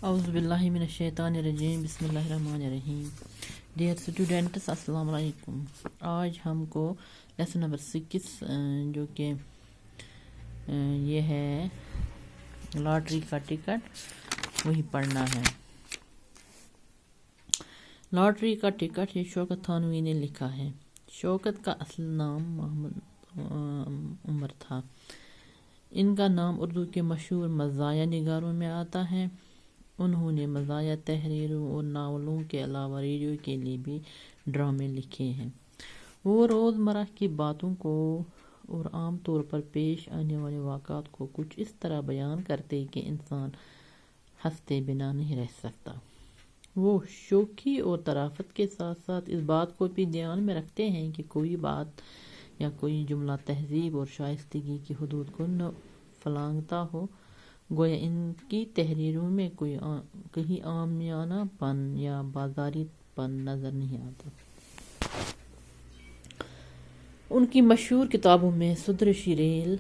اعوذ باللہ من الشیطان الرجیم بسم اللہ الرحمن الرحیم. ڈیئر اسٹوڈنٹس السلام علیکم. آج ہم کو لیسن نمبر 6 جو کہ یہ ہے لاٹری کا ٹکٹ وہی پڑھنا ہے. لاٹری کا ٹکٹ یہ شوکت تھانوی نے لکھا ہے. شوکت کا اصل نام محمد عمر تھا. ان کا نام اردو کے مشہور مزاحیہ نگاروں میں آتا ہے. انہوں نے مزاحیہ تحریروں اور ناولوں کے علاوہ ریڈیو کے لیے بھی ڈرامے لکھے ہیں. وہ روزمرہ کی باتوں کو اور عام طور پر پیش آنے والے واقعات کو کچھ اس طرح بیان کرتے کہ انسان ہنستے بنا نہیں رہ سکتا. وہ شوخی اور طرافت کے ساتھ ساتھ اس بات کو بھی دھیان میں رکھتے ہیں کہ کوئی بات یا کوئی جملہ تہذیب اور شائستگی کی حدود کو نہ پھلانگتا ہو. گویا ان کی تحریروں میں کہیں عامیانہ پن یا بازاری پن نظر نہیں آتا. ان کی مشہور کتابوں میں صدر شیریل،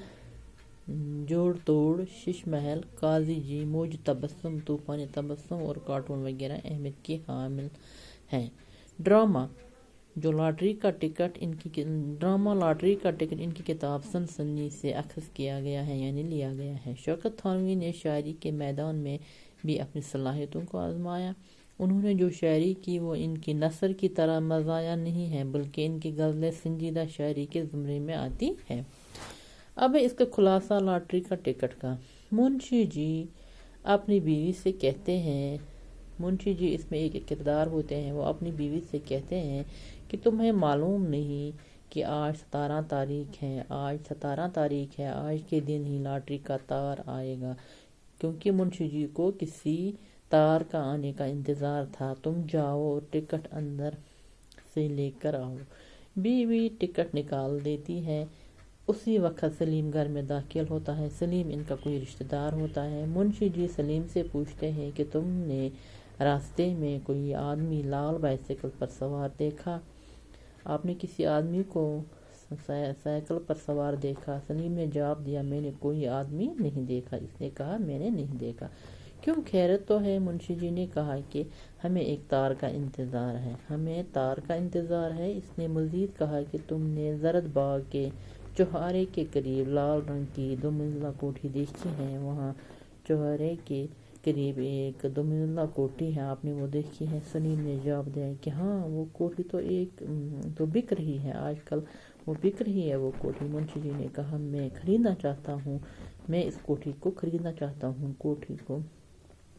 جوڑ توڑ، شش محل، قاضی جی، موج تبسم، طوفان تبسم اور کارٹون وغیرہ اہمیت کی حامل ہیں. ڈرامہ لاٹری کا ٹکٹ ان کی کتاب سنسنی سے اخذ کیا گیا ہے یعنی لیا گیا ہے. شوکت تھانوی نے شاعری کے میدان میں بھی اپنی صلاحیتوں کو آزمایا. انہوں نے جو شاعری کی وہ ان کی نثر کی طرح مزاحیہ نہیں ہے بلکہ ان کی غزلیں سنجیدہ شاعری کے زمرے میں آتی ہیں. اب اس کا خلاصہ لاٹری کا ٹکٹ کا. منشی جی اپنی بیوی سے کہتے ہیں، منشی جی اس میں ایک کردار ہوتے ہیں. وہ اپنی بیوی سے کہتے ہیں کہ تمہیں معلوم نہیں کہ آج 17 تاریخ ہے، آج کے دن ہی لاٹری کا تار آئے گا. کیونکہ منشی جی کو کسی تار کا آنے کا انتظار تھا. تم جاؤ اور ٹکٹ اندر سے لے کر آؤ. بیوی ٹکٹ نکال دیتی ہے. اسی وقت سلیم گھر میں داخل ہوتا ہے. سلیم ان کا کوئی رشتہ دار ہوتا ہے. منشی جی سلیم سے پوچھتے ہیں کہ تم نے راستے میں کوئی آدمی لال بائسیکل پر سوار دیکھا؟ آپ نے کسی آدمی کو سائیکل پر سوار دیکھا؟ سلیم نے جواب دیا، میں نے کوئی آدمی نہیں دیکھا. اس نے کہا، میں نے نہیں دیکھا. کیوں، خیریت تو ہے؟ منشی جی نے کہا کہ ہمیں ایک تار کا انتظار ہے. اس نے مزید کہا کہ تم نے زرد باغ کے چوہارے کے قریب لال رنگ کی 2 منزلہ کوٹھی دیکھی ہے. وہاں چوہارے کے قریب ایک 2 منزلہ کوٹھی ہے، آپ نے وہ دیکھی ہے؟ سلیم نے جواب دیا کہ ہاں، وہ کوٹھی تو بک رہی ہے، آج کل وہ بک رہی ہے وہ کوٹھی. منشی جی نے کہا، میں اس کوٹھی کو خریدنا چاہتا ہوں. کوٹھی کو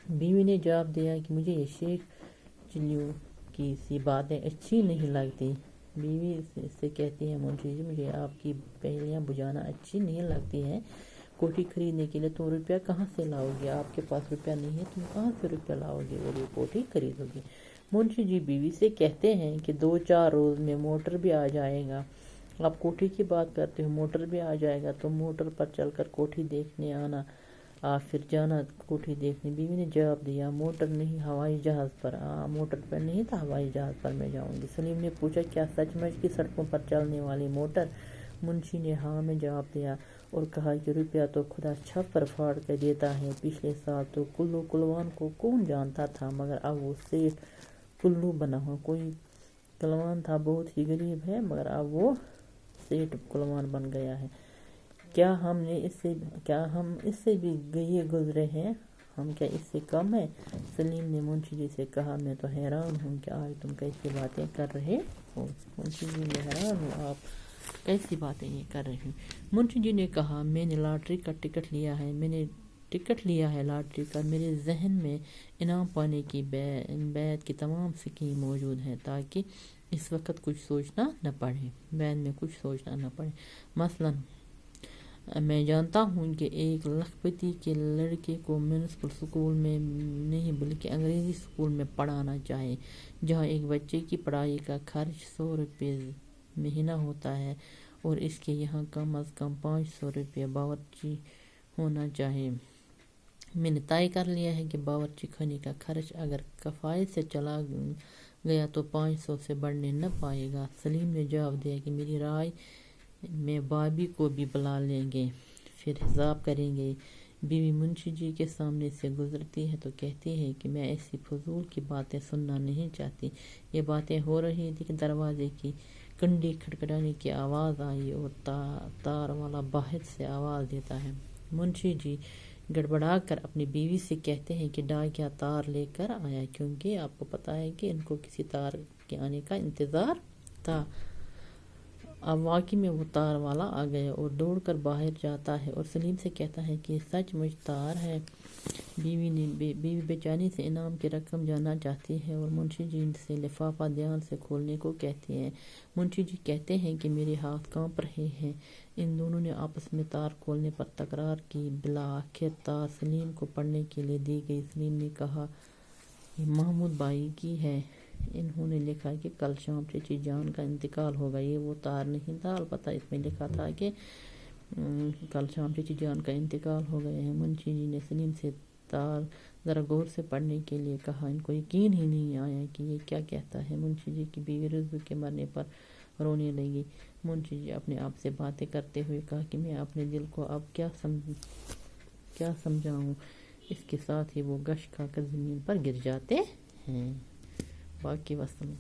بیوی نے جواب دیا کہ مجھے یہ شیخ چلیو کی سی باتیں اچھی نہیں لگتی. بیوی سے کہتی ہے، منشی جی مجھے آپ کی پہلیاں بجھانا اچھی نہیں لگتی ہیں. کوٹھی خریدنے کے لیے تم روپیہ کہاں سے لاؤ گے؟ آپ کے پاس روپیہ نہیں ہے، تم کہاں سے روپیہ لاؤ گے اور یہ کوٹھی خریدو گے؟ منشی جی بیوی سے کہتے ہیں کہ 2-4 روز میں موٹر بھی آ جائے گا. آپ کوٹھی کی بات کرتے ہو، موٹر بھی آ جائے گا. تم موٹر پر چل کر کوٹھی دیکھنے آنا، پھر جانا کوٹھی دیکھنے. بیوی نے جواب دیا، موٹر نہیں، ہوائی جہاز پر. موٹر پر نہیں تھا، ہوائی جہاز پر میں جاؤں گی. سلیم نے پوچھا، کیا سچ مچ کی سڑکوں پر چلنے والی موٹر؟ منشی نے ہاں میں جواب دیا اور کہا کہ روپیہ تو خدا چھپر پھاڑ کر دیتا ہے. پچھلے سال تو کلو کلوان کو کون جانتا تھا، مگر اب وہ سیٹھ کلو بنا ہوا. کوئی کلوان تھا، بہت ہی غریب ہے، مگر اب وہ سیٹھ کلوان بن گیا ہے. کیا ہم اس سے بھی گئے گزرے ہیں؟ ہم کیا اس سے کم ہیں؟ سلیم نے منشی جی سے کہا، میں تو حیران ہوں کہ آج تم کیسی باتیں کر رہے ہو. منشی جی میں حیران ہوں، آپ کیسی باتیں یہ کر رہے ہیں؟ منشی جی نے کہا، میں نے لاٹری کا ٹکٹ لیا ہے لاٹری کا. میرے ذہن میں انعام پانے کی بیعت کی تمام اسکیم موجود ہیں تاکہ اس وقت کچھ سوچنا نہ پڑے. مثلاً میں جانتا ہوں کہ 1 لاکھ پتی کے لڑکے کو میونسپل اسکول میں نہیں بلکہ انگریزی اسکول میں پڑھانا چاہیے، جہاں ایک بچے کی پڑھائی کا خرچ 100 روپے مہینہ ہوتا ہے، اور اس کے یہاں کم از کم 500 روپے باورچی ہونا چاہیے. میں نے طے کر لیا ہے کہ باورچی خانے کا خرچ اگر کفایت سے چلا گیا تو 500 سے بڑھنے نہ پائے گا. سلیم نے جواب دیا کہ میری رائے میں بابی کو بھی بلا لیں گے، پھر حساب کریں گے. بیوی منشی جی کے سامنے سے گزرتی ہے تو کہتی ہے کہ میں ایسی فضول کی باتیں سننا نہیں چاہتی۔ یہ باتیں ہو رہی تھی کہ دروازے کی کنڈی کھٹکھٹانے کی آواز آئی اور تار والا باہر سے آواز دیتا ہے۔ منشی جی گڑبڑا کر اپنی بیوی سے کہتے ہیں کہ ڈاکیا تار لے کر آیا، کیونکہ آپ کو پتہ ہے کہ ان کو کسی تار کے آنے کا انتظار تھا۔ اب واقعی میں وہ تار والا آ گیا اور دوڑ کر باہر جاتا ہے اور سلیم سے کہتا ہے کہ یہ سچ مچ تار ہے۔ بیوی بیچاری سے انعام کی رقم جاننا چاہتی ہے اور منشی جی سے لفافہ دھیان سے کھولنے کو کہتی ہے۔ منشی جی کہتے ہیں کہ میرے ہاتھ کانپ رہے ہیں۔ ان دونوں نے آپس میں تار کھولنے پر تکرار کی۔ بالآخر تار سلیم کو پڑھنے کے لیے دی گئی۔ سلیم نے کہا، یہ محمود بھائی کی ہے، انہوں نے لکھا کہ کل شام چچی جان کا انتقال ہوگا۔ یہ وہ تار نہیں تھا، البتہ اس میں لکھا تھا کہ کل شام چچی جان کا انتقال ہو گیا ہے۔ منشی جی نے سلیم سے تار ذرا غور سے پڑھنے کے لیے کہا۔ ان کو یقین ہی نہیں آیا کہ یہ کیا کہتا ہے۔ منشی جی کی بیوی رضو کے مرنے پر رونے لگی۔ منشی جی اپنے آپ سے باتیں کرتے ہوئے کہا کہ میں اپنے دل کو اب کیا سمجھاؤں۔ اس کے ساتھ ہی وہ گش کھا کر زمین پر گر جاتے ہیں۔ باقی وسلم۔